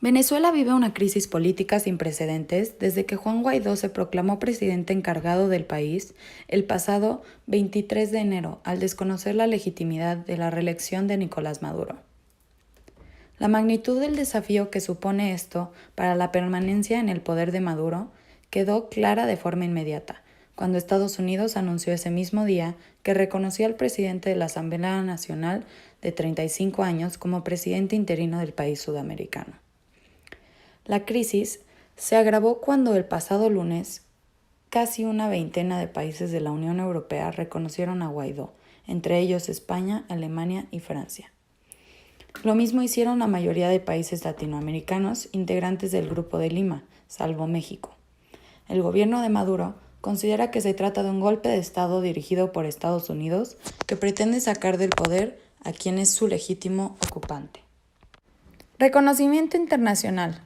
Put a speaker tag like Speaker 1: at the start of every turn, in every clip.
Speaker 1: Venezuela vive una crisis política sin precedentes desde que Juan Guaidó se proclamó presidente encargado del país el pasado 23 de enero al desconocer la legitimidad de la reelección de Nicolás Maduro. La magnitud del desafío que supone esto para la permanencia en el poder de Maduro quedó clara de forma inmediata, cuando Estados Unidos anunció ese mismo día que reconocía al presidente de la Asamblea Nacional de 35 años como presidente interino del país sudamericano. La crisis se agravó cuando el pasado lunes casi una veintena de países de la Unión Europea reconocieron a Guaidó, entre ellos España, Alemania y Francia. Lo mismo hicieron la mayoría de países latinoamericanos integrantes del Grupo de Lima, salvo México. El gobierno de Maduro considera que se trata de un golpe de Estado dirigido por Estados Unidos que pretende sacar del poder a quien es su legítimo ocupante. Reconocimiento internacional.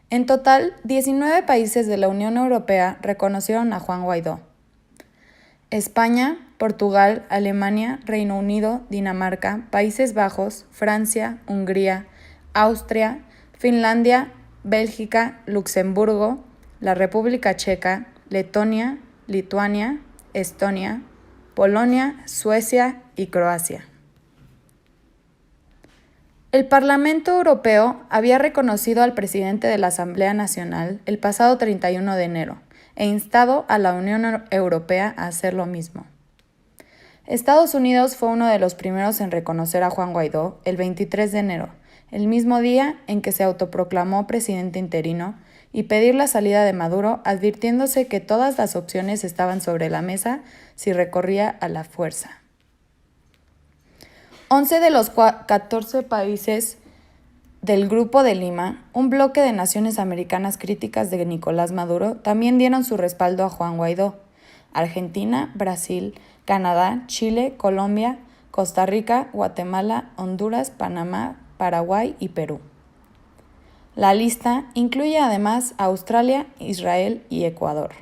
Speaker 1: En total, 19 países de la Unión Europea reconocieron a Juan Guaidó. España, Portugal, Alemania, Reino Unido, Dinamarca, Países Bajos, Francia, Hungría, Austria, Finlandia, Bélgica, Luxemburgo, la República Checa, Letonia, Lituania, Estonia, Polonia, Suecia y Croacia. El Parlamento Europeo había reconocido al presidente de la Asamblea Nacional el pasado 31 de enero e instado a la Unión Europea a hacer lo mismo. Estados Unidos fue uno de los primeros en reconocer a Juan Guaidó el 23 de enero, el mismo día en que se autoproclamó presidente interino, y pedir la salida de Maduro, advirtiéndose que todas las opciones estaban sobre la mesa si recorría a la fuerza. 11 de los 14 países del Grupo de Lima, un bloque de naciones americanas críticas de Nicolás Maduro, también dieron su respaldo a Juan Guaidó. Argentina, Brasil, Canadá, Chile, Colombia, Costa Rica, Guatemala, Honduras, Panamá, Paraguay y Perú. La lista incluye además a Australia, Israel y Ecuador.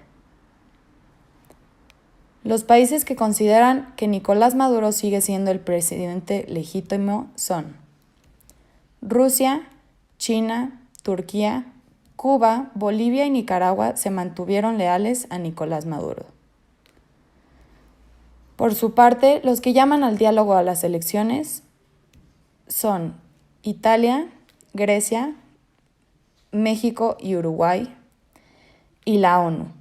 Speaker 1: Los países que consideran que Nicolás Maduro sigue siendo el presidente legítimo son Rusia, China, Turquía, Cuba, Bolivia y Nicaragua se mantuvieron leales a Nicolás Maduro. Por su parte, los que llaman al diálogo a las elecciones son Italia, Grecia, México y Uruguay, y la ONU.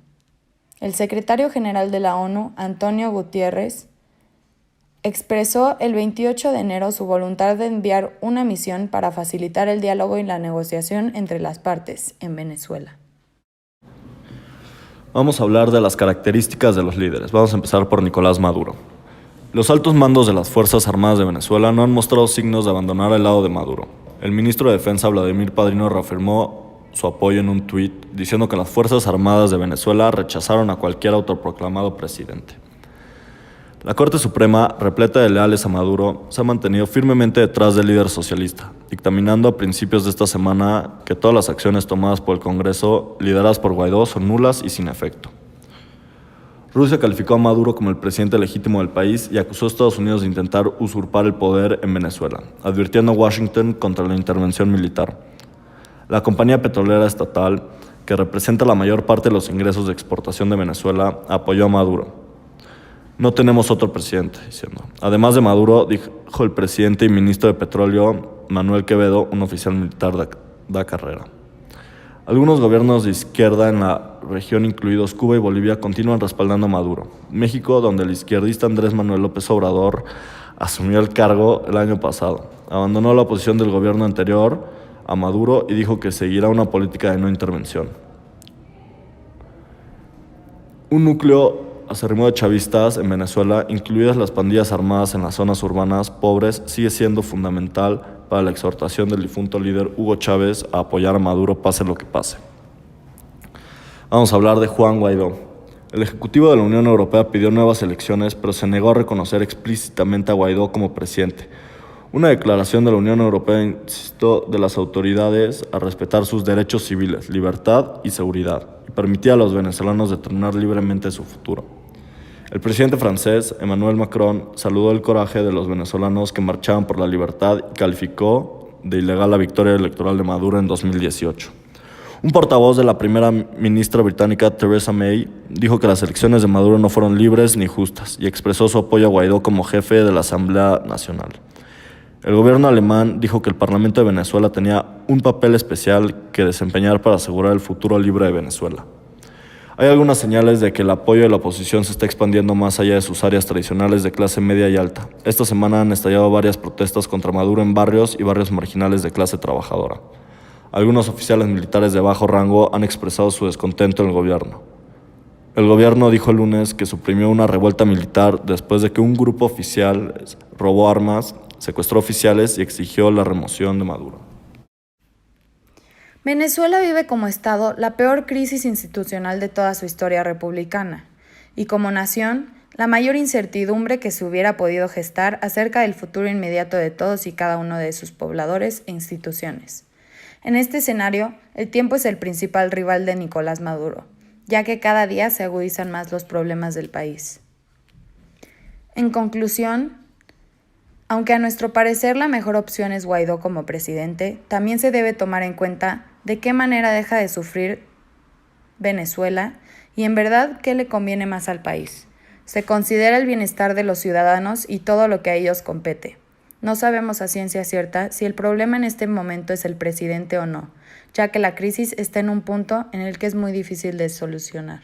Speaker 1: El secretario general de la ONU, Antonio Guterres, expresó el 28 de enero su voluntad de enviar una misión para facilitar el diálogo y la negociación entre las partes en Venezuela.
Speaker 2: Vamos a hablar de las características de los líderes. Vamos a empezar por Nicolás Maduro. Los altos mandos de las Fuerzas Armadas de Venezuela no han mostrado signos de abandonar el lado de Maduro. El ministro de Defensa, Vladimir Padrino, reafirmó su apoyo en un tuit, diciendo que las Fuerzas Armadas de Venezuela rechazaron a cualquier autoproclamado presidente. La Corte Suprema, repleta de leales a Maduro, se ha mantenido firmemente detrás del líder socialista, dictaminando a principios de esta semana que todas las acciones tomadas por el Congreso, lideradas por Guaidó, son nulas y sin efecto. Rusia calificó a Maduro como el presidente legítimo del país y acusó a Estados Unidos de intentar usurpar el poder en Venezuela, advirtiendo a Washington contra la intervención militar. La compañía petrolera estatal, que representa la mayor parte de los ingresos de exportación de Venezuela, apoyó a Maduro. No tenemos otro presidente, diciendo. Además de Maduro, dijo el presidente y ministro de Petróleo, Manuel Quevedo, un oficial militar de carrera. Algunos gobiernos de izquierda en la región, incluidos Cuba y Bolivia, continúan respaldando a Maduro. México, donde el izquierdista Andrés Manuel López Obrador asumió el cargo el año pasado, abandonó la posición del gobierno anterior a Maduro y dijo que seguirá una política de no intervención. Un núcleo acérrimo de chavistas en Venezuela, incluidas las pandillas armadas en las zonas urbanas pobres, sigue siendo fundamental para la exhortación del difunto líder Hugo Chávez a apoyar a Maduro pase lo que pase. Vamos a hablar de Juan Guaidó. El Ejecutivo de la Unión Europea pidió nuevas elecciones, pero se negó a reconocer explícitamente a Guaidó como presidente. Una declaración de la Unión Europea instó de las autoridades a respetar sus derechos civiles, libertad y seguridad, y permitir a los venezolanos determinar libremente su futuro. El presidente francés, Emmanuel Macron, saludó el coraje de los venezolanos que marchaban por la libertad y calificó de ilegal la victoria electoral de Maduro en 2018. Un portavoz de la primera ministra británica Theresa May dijo que las elecciones de Maduro no fueron libres ni justas y expresó su apoyo a Guaidó como jefe de la Asamblea Nacional. El gobierno alemán dijo que el Parlamento de Venezuela tenía un papel especial que desempeñar para asegurar el futuro libre de Venezuela. Hay algunas señales de que el apoyo de la oposición se está expandiendo más allá de sus áreas tradicionales de clase media y alta. Esta semana han estallado varias protestas contra Maduro en barrios y barrios marginales de clase trabajadora. Algunos oficiales militares de bajo rango han expresado su descontento en el gobierno. El gobierno dijo el lunes que suprimió una revuelta militar después de que un grupo oficial robó armas, secuestró oficiales y exigió la remoción de Maduro.
Speaker 1: Venezuela vive como Estado la peor crisis institucional de toda su historia republicana, y como nación, la mayor incertidumbre que se hubiera podido gestar acerca del futuro inmediato de todos y cada uno de sus pobladores e instituciones. En este escenario, el tiempo es el principal rival de Nicolás Maduro, ya que cada día se agudizan más los problemas del país. En conclusión, aunque a nuestro parecer la mejor opción es Guaidó como presidente, también se debe tomar en cuenta de qué manera deja de sufrir Venezuela y en verdad qué le conviene más al país. Se considera el bienestar de los ciudadanos y todo lo que a ellos compete. No sabemos a ciencia cierta si el problema en este momento es el presidente o no, ya que la crisis está en un punto en el que es muy difícil de solucionar.